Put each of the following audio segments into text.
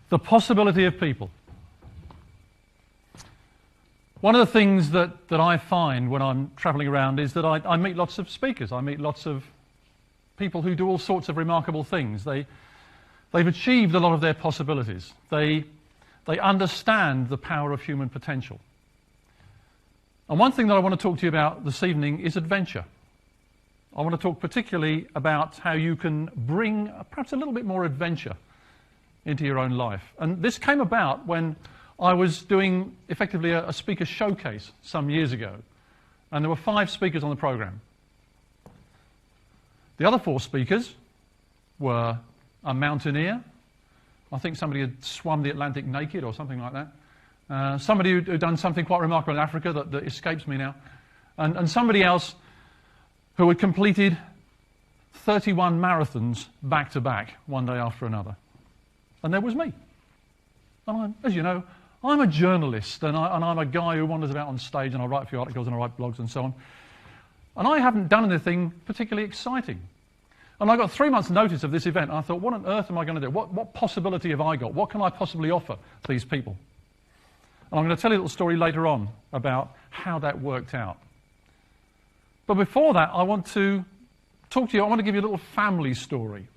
The possibility of people. One of the things that I find when I'm travelling around is that I meet lots of speakers. I meet lots of people who do all sorts of remarkable things. They've achieved a lot of their possibilities. They understand the power of human potential. And one thing that I want to talk to you about this evening is adventure. I want to talk particularly about how you can bring perhaps a little bit more adventure into your own life. And this came about when I was doing effectively a speaker showcase some years ago. And there were 5 speakers on the program. The other 4 speakers were a mountaineer. I think somebody had swum the Atlantic naked or something like that. Somebody who'd done something quite remarkable in Africa that escapes me now. And somebody else who had completed 31 marathons back to back, one day after another. And there was me. And as you know, I'm a journalist, and I'm a guy who wanders about on stage, and I write a few articles and I write blogs and so on. And I haven't done anything particularly exciting. And I got 3 months' notice of this event, and I thought, what on earth am I going to do? What possibility have I got? What can I possibly offer these people? And I'm going to tell you a little story later on about how that worked out. But before that, I want to talk to you, I want to give you a little family story.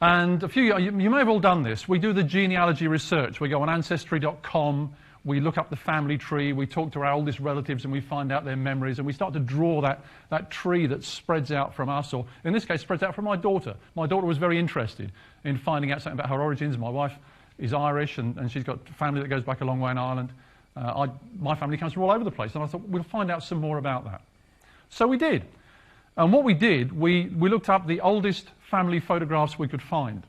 And you may have all done this. We do the genealogy research. We go on Ancestry.com, we look up the family tree, we talk to our oldest relatives and we find out their memories, and we start to draw that tree that spreads out from us, or in this case, spreads out from my daughter. My daughter was very interested in finding out something about her origins. My wife is Irish, and she's got family that goes back a long way in Ireland. My family comes from all over the place, and I thought, we'll find out some more about that. So we did. And what we did, we looked up the oldest family photographs we could find.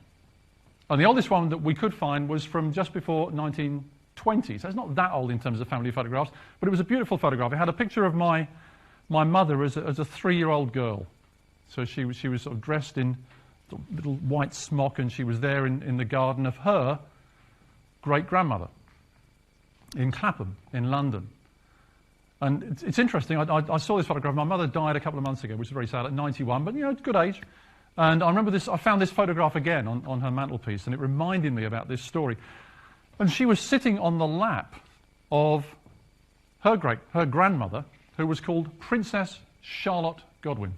And the oldest one that we could find was from just before 1920. So it's not that old in terms of family photographs, but it was a beautiful photograph. It had a picture of my mother as a 3-year-old girl. So she was sort of dressed in a little white smock, and she was there in the garden of her great-grandmother in Clapham, in London. And it's interesting, I saw this photograph. My mother died a couple of months ago, which is very sad, at 91, but, you know, good age. And I remember this, I found this photograph again on her mantelpiece, and it reminded me about this story. And she was sitting on the lap of her grandmother, who was called Princess Charlotte Godwin.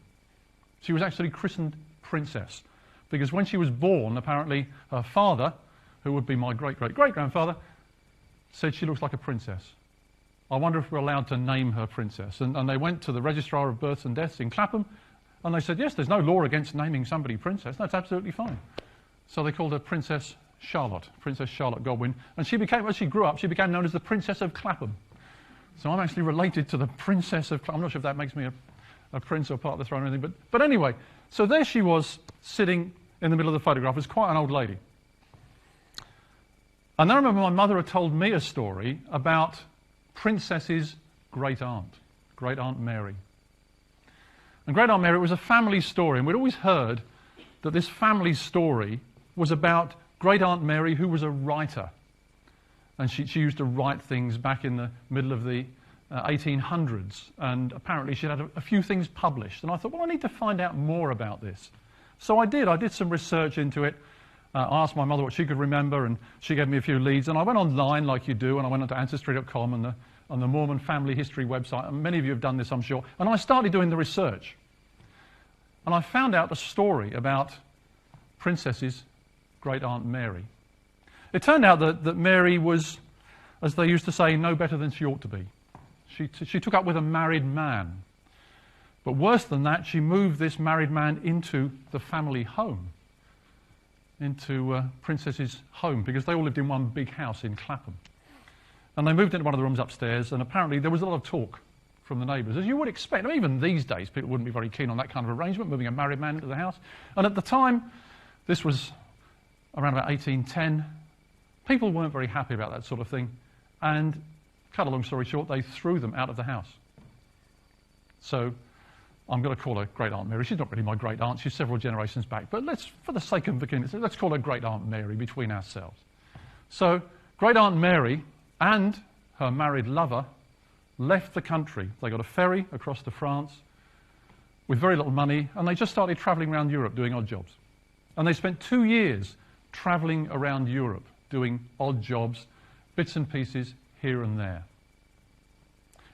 She was actually christened Princess, because when she was born, apparently her father, who would be my great-great-great-grandfather, said she looks like a princess. I wonder if we're allowed to name her Princess. And they went to the Registrar of Births and Deaths in Clapham, and they said, yes, there's no law against naming somebody Princess. That's absolutely fine. So they called her Princess Charlotte Godwin. And she became, as she grew up, she became known as the Princess of Clapham. So I'm actually related to the Princess of Clapham. I'm not sure if that makes me a prince or part of the throne or anything. But anyway, so there she was sitting in the middle of the photograph as quite an old lady. And then I remember my mother had told me a story about Princess's great aunt Mary. And Great Aunt Mary was a family story, and we'd always heard that this family story was about Great Aunt Mary, who was a writer. And she used to write things back in the middle of the 1800s, and apparently she had a few things published. And I thought, well, I need to find out more about this. So I did some research into it. I asked my mother what she could remember, and she gave me a few leads. And I went online like you do, and I went onto Ancestry.com and on the Mormon Family History website. And many of you have done this, I'm sure. And I started doing the research. And I found out a story about Princess's great aunt Mary. It turned out that Mary was, as they used to say, no better than she ought to be. She took up with a married man. But worse than that, she moved this married man into the family home, into Princess's home, because they all lived in one big house in Clapham. And they moved into one of the rooms upstairs, and apparently there was a lot of talk from the neighbours, as you would expect. I mean, even these days, people wouldn't be very keen on that kind of arrangement, moving a married man into the house. And at the time, this was around about 1810, people weren't very happy about that sort of thing. And, cut a long story short, they threw them out of the house. So I'm going to call her Great Aunt Mary. She's not really my great aunt, she's several generations back. But let's, for the sake of beginning, let's call her Great Aunt Mary between ourselves. So Great Aunt Mary and her married lover left the country. They got a ferry across to France with very little money, and they just started travelling around Europe doing odd jobs. And they spent 2 years travelling around Europe, doing odd jobs, bits and pieces here and there.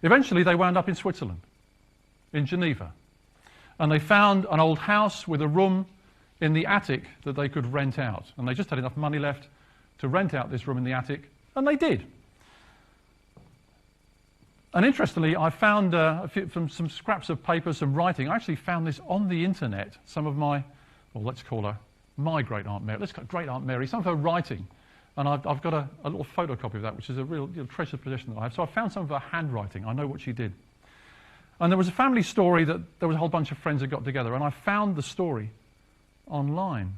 Eventually they wound up in Switzerland, in Geneva, and they found an old house with a room in the attic that they could rent out, and they just had enough money left to rent out this room in the attic, and they did. And interestingly, I found from some scraps of paper, some writing. I actually found this on the internet. Some of my, well, let's call her my great Aunt Mary. Let's call great Aunt Mary. Some of her writing, and I've got a little photocopy of that, which is a real treasured possession that I have. So I found some of her handwriting. I know what she did. And there was a family story that there was a whole bunch of friends that got together, and I found the story online.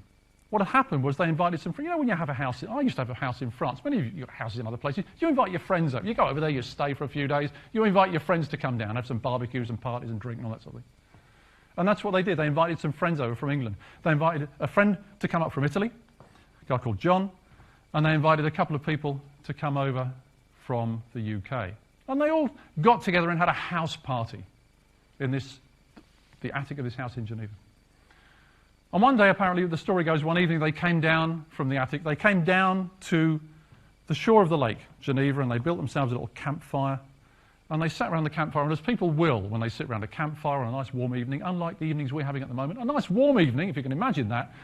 What had happened was they invited some friends. You know, when you have a house, I used to have a house in France. Many of you have houses in other places. You invite your friends over. You go over there, you stay for a few days. You invite your friends to come down, have some barbecues and parties and drink and all that sort of thing. And that's what they did. They invited some friends over from England. They invited a friend to come up from Italy, a guy called John, and they invited a couple of people to come over from the UK. And they all got together and had a house party in the attic of this house in Geneva. And one day, apparently, the story goes, one evening they came down from the attic. They came down to the shore of the lake, Geneva, and they built themselves a little campfire. And they sat around the campfire, and as people will when they sit around a campfire on a nice warm evening, unlike the evenings we're having at the moment, a nice warm evening, if you can imagine that,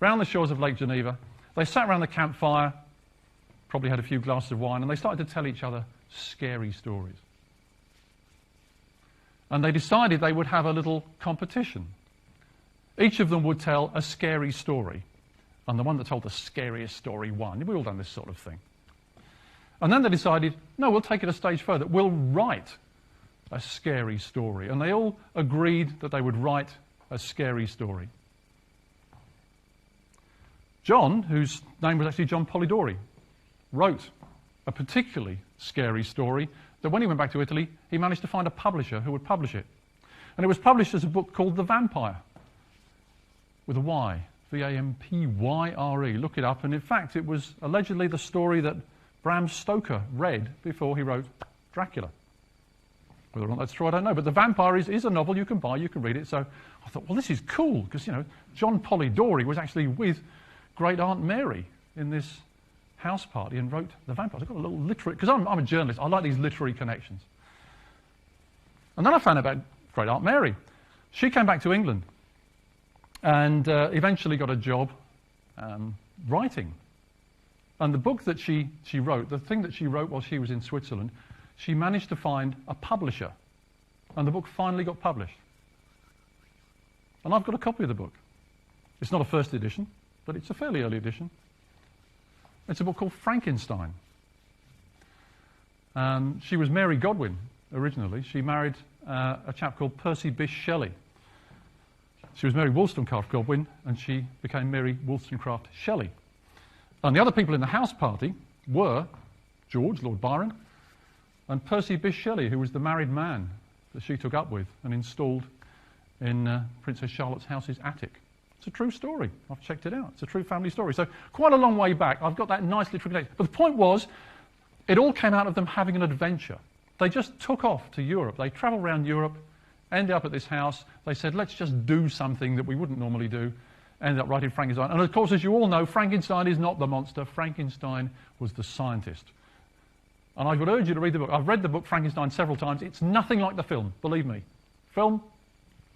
round the shores of Lake Geneva. They sat around the campfire, probably had a few glasses of wine, and they started to tell each other scary stories. And they decided they would have a little competition. Each of them would tell a scary story, and the one that told the scariest story won. We've all done this sort of thing. And then they decided, no, we'll take it a stage further. We'll write a scary story. And they all agreed that they would write a scary story. John, whose name was actually John Polidori, wrote a particularly scary story that when he went back to Italy, he managed to find a publisher who would publish it. And it was published as a book called The Vampire, with a Y, V-A-M-P-Y-R-E. Look it up, and in fact it was allegedly the story that Bram Stoker read before he wrote Dracula. Whether or not that's true, I don't know, but The Vampire is a novel you can buy, you can read it. So I thought, well, this is cool, because, you know, John Polidori was actually with great Aunt Mary in this house party and wrote The Vampire. I've got a little literary, because I'm a journalist, I like these literary connections. And then I found out about great Aunt Mary. She came back to England and eventually got a job writing. And the book that she wrote, the thing that she wrote while she was in Switzerland, she managed to find a publisher. And the book finally got published. And I've got a copy of the book. It's not a first edition, but it's a fairly early edition. It's a book called Frankenstein. She was Mary Godwin originally. She married a chap called Percy Bysshe Shelley. She was Mary Wollstonecraft Godwin, and she became Mary Wollstonecraft Shelley. And the other people in the house party were George, Lord Byron, and Percy Bysshe Shelley, who was the married man that she took up with and installed in Princess Charlotte's house's attic. It's a true story. I've checked it out. It's a true family story. So quite a long way back, I've got that nice literary connection. But the point was, it all came out of them having an adventure. They just took off to Europe. They travelled around Europe, ended up at this house. They said, let's just do something that we wouldn't normally do. Ended up writing Frankenstein. And of course, as you all know, Frankenstein is not the monster. Frankenstein was the scientist. And I would urge you to read the book. I've read the book Frankenstein several times. It's nothing like the film, believe me. Film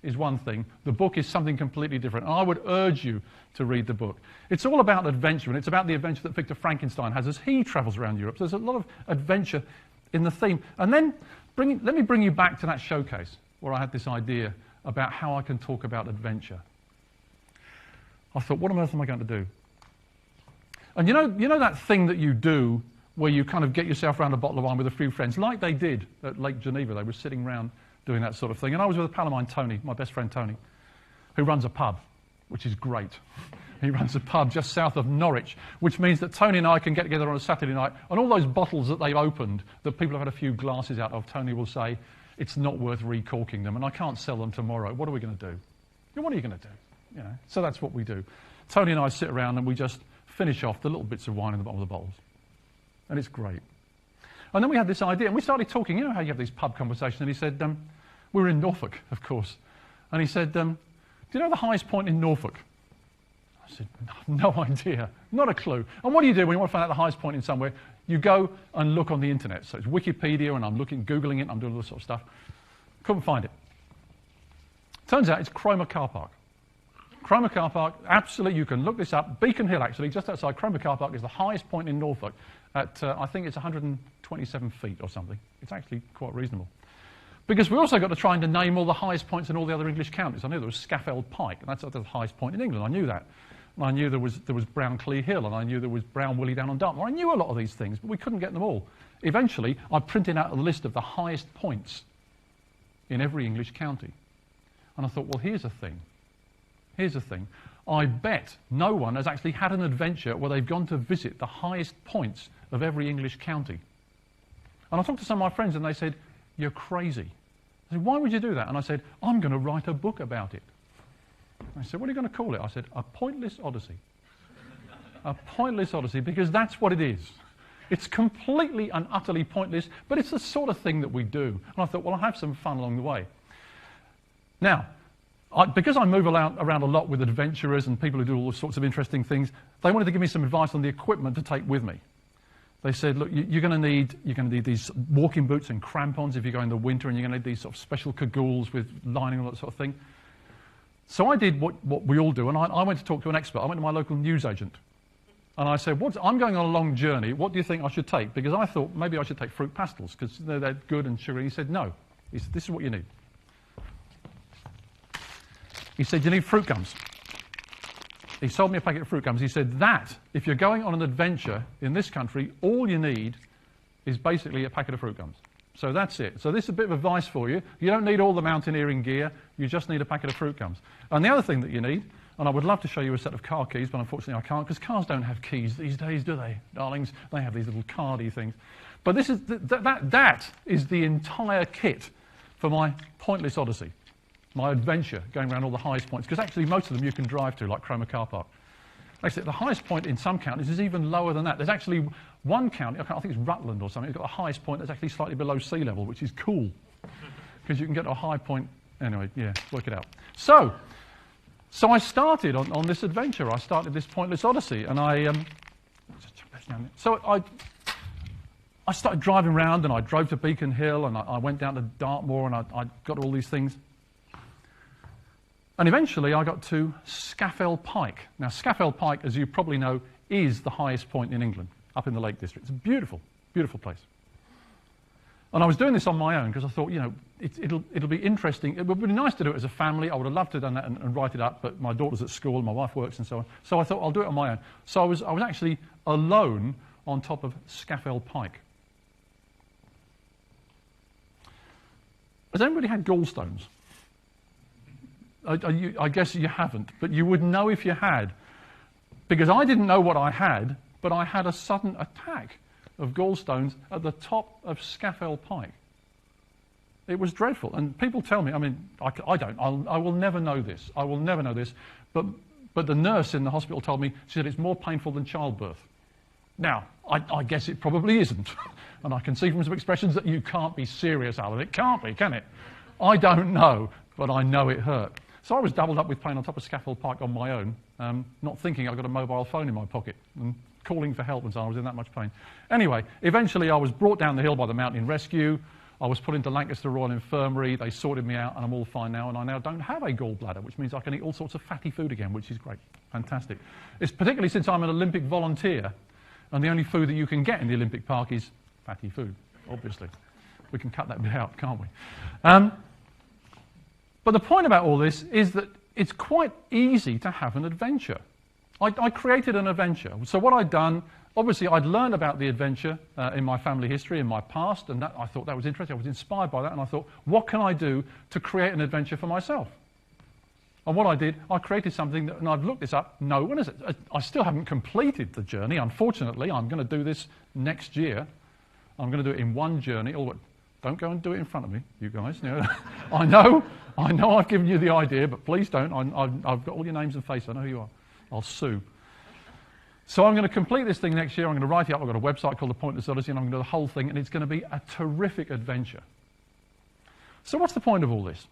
is one thing. The book is something completely different. And I would urge you to read the book. It's all about adventure, and it's about the adventure that Victor Frankenstein has as he travels around Europe. So there's a lot of adventure in the theme. And then let me bring you back to that showcase where I had this idea about how I can talk about adventure. I thought, what on earth am I going to do? And you know that thing that you do where you kind of get yourself around a bottle of wine with a few friends, like they did at Lake Geneva. They were sitting around doing that sort of thing. And I was with a pal of mine, Tony, my best friend Tony, who runs a pub, which is great. He runs a pub just south of Norwich, which means that Tony and I can get together on a Saturday night, and all those bottles that they've opened, that people have had a few glasses out of, Tony will say, it's not worth recorking them, and I can't sell them tomorrow. What are we going to do? What are you going to do? You know, so that's what we do. Tony and I sit around and we just finish off the little bits of wine in the bottom of the bottles. And it's great. And then we had this idea, and we started talking. You know how you have these pub conversations? And he said, we were in Norfolk, of course. And he said, do you know the highest point in Norfolk? I said, no idea, not a clue. And what do you do when you want to find out the highest point in somewhere? You go and look on the internet. So it's Wikipedia, and I'm Googling it, I'm doing all this sort of stuff. Couldn't find it. Turns out it's Cromer Car Park. Cromer Car Park, absolutely, you can look this up. Beacon Hill, actually, just outside Cromer Car Park, is the highest point in Norfolk at, I think it's 127 feet or something. It's actually quite reasonable. Because we also got to trying to name all the highest points in all the other English counties. I knew there was Scafell Pike, and that's the highest point in England. I knew that. And I knew there was Brownclea Hill, and I knew there was Brownwilly down on Dartmoor. I knew a lot of these things, but we couldn't get them all. Eventually, I printed out a list of the highest points in every English county. And I thought, well, here's a thing. Here's the thing. I bet no one has actually had an adventure where they've gone to visit the highest points of every English county. And I talked to some of my friends and they said, you're crazy. I said, why would you do that? And I said, I'm going to write a book about it. I said, what are you going to call it? I said, A Pointless Odyssey. A Pointless Odyssey, because that's what it is. It's completely and utterly pointless, but it's the sort of thing that we do. And I thought, well, I'll have some fun along the way. Now, because I move around a lot with adventurers and people who do all sorts of interesting things, they wanted to give me some advice on the equipment to take with me. They said, look, you're going to need these walking boots and crampons if you go in the winter, and you're going to need these sort of special cagoules with lining and all that sort of thing. So I did what we all do, and I went to talk to an expert. I went to my local newsagent, and I said, I'm going on a long journey. What do you think I should take? Because I thought maybe I should take fruit pastels because they're good and sugary. He said, no. He said, this is what you need. He said, you need fruit gums. He sold me a packet of fruit gums. He said that, if you're going on an adventure in this country, all you need is basically a packet of fruit gums. So that's it. So this is a bit of advice for you. You don't need all the mountaineering gear. You just need a packet of fruit gums. And the other thing that you need, and I would love to show you a set of car keys, but unfortunately I can't, because cars don't have keys these days, do they, darlings? They have these little cardy things. But this is that is the entire kit for my pointless odyssey. My adventure going around all the highest points, because actually most of them you can drive to, like Cromer Car Park. Actually, the highest point in some counties is even lower than that. There's actually one county, I think it's Rutland or something, it's got the highest point that's actually slightly below sea level, which is cool, because you can get to a high point. Anyway, yeah, work it out. So I started on this adventure. I started this pointless odyssey, and I started driving around, and I drove to Beacon Hill, and I went down to Dartmoor, and I got all these things. And eventually I got to Scafell Pike. Now, Scafell Pike, as you probably know, is the highest point in England, up in the Lake District. It's a beautiful, beautiful place. And I was doing this on my own because I thought, you know, it'll be interesting. It would be nice to do it as a family. I would have loved to have done that and write it up, but my daughter's at school and my wife works and so on. So I thought I'll do it on my own. So I was actually alone on top of Scafell Pike. Has anybody had gallstones? I guess you haven't, but you would know if you had, because I didn't know what I had, but I had a sudden attack of gallstones at the top of Scafell Pike. It was dreadful, and people tell me, I mean, I will never know this. I will never know this, but the nurse in the hospital told me, she said it's more painful than childbirth. Now, I guess it probably isn't, and I can see from some expressions that you can't be serious, Alan. It can't be, can it? I don't know, but I know it hurt. So I was doubled up with pain on top of Scafell Pike on my own, not thinking I'd got a mobile phone in my pocket and calling for help and so on. I was in that much pain. Anyway, eventually I was brought down the hill by the Mountain Rescue. I was put into Lancaster Royal Infirmary. They sorted me out and I'm all fine now, and I now don't have a gallbladder, which means I can eat all sorts of fatty food again, which is great. Fantastic. It's particularly since I'm an Olympic volunteer, and the only food that you can get in the Olympic Park is fatty food, obviously. We can cut that bit out, can't we? But the point about all this is that it's quite easy to have an adventure. I created an adventure. So what I'd done, obviously I'd learned about the adventure in my family history, in my past, and I thought that was interesting. I was inspired by that, and I thought, what can I do to create an adventure for myself? And what I did, I created something that, and I've looked this up, when is it? I still haven't completed the journey, unfortunately. I'm going to do this next year. I'm going to do it in one journey. Don't go and do it in front of me, you guys. You know, I know I've given you the idea, but please don't. I've got all your names and faces. I know who you are. I'll sue. So I'm going to complete this thing next year. I'm going to write it up. I've got a website called The Pointless Odyssey, and I'm going to do the whole thing, and it's going to be a terrific adventure. So what's the point of all this?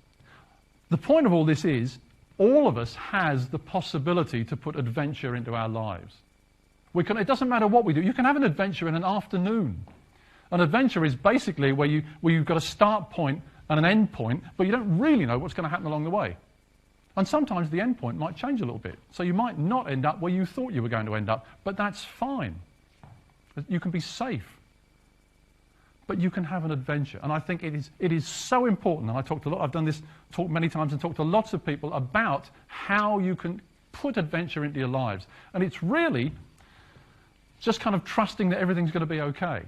The point of all this is all of us has the possibility to put adventure into our lives. It doesn't matter what we do. You can have an adventure in an afternoon. An adventure is basically where you've got a start point and an end point, but you don't really know what's going to happen along the way. And sometimes the end point might change a little bit. So you might not end up where you thought you were going to end up, but that's fine. You can be safe. But you can have an adventure. And I think it is so important, and I've done this talk many times and talked to lots of people about how you can put adventure into your lives. And it's really just kind of trusting that everything's going to be okay.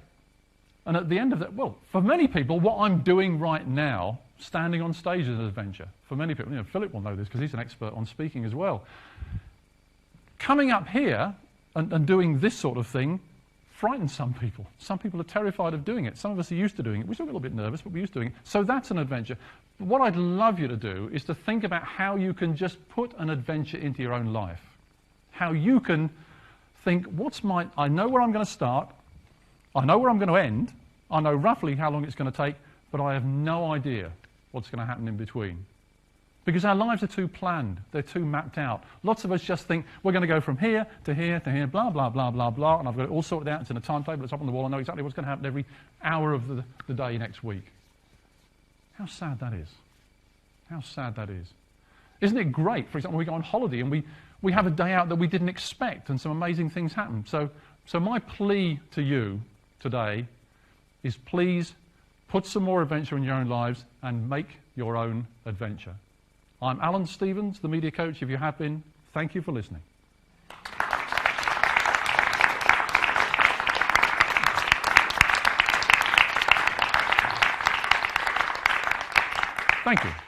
And at the end of that, well, for many people, what I'm doing right now, standing on stage is an adventure. For many people, Philip will know this because he's an expert on speaking as well. Coming up here and doing this sort of thing frightens some people. Some people are terrified of doing it. Some of us are used to doing it. We're still a little bit nervous, but we're used to doing it. So that's an adventure. But what I'd love you to do is to think about how you can just put an adventure into your own life. How you can think, I know where I'm going to start. I know where I'm going to end. I know roughly how long it's going to take, but I have no idea what's going to happen in between. Because our lives are too planned. They're too mapped out. Lots of us just think, we're going to go from here to here to here, blah, blah, blah, blah, blah, and I've got it all sorted out. It's in a timetable. It's up on the wall. I know exactly what's going to happen every hour of the day next week. How sad that is. How sad that is. Isn't it great, for example, we go on holiday and we have a day out that we didn't expect and some amazing things happen. So my plea to you today is please put some more adventure in your own lives and make your own adventure. I'm Alan Stevens, the media coach. If you have been, thank you for listening. Thank you.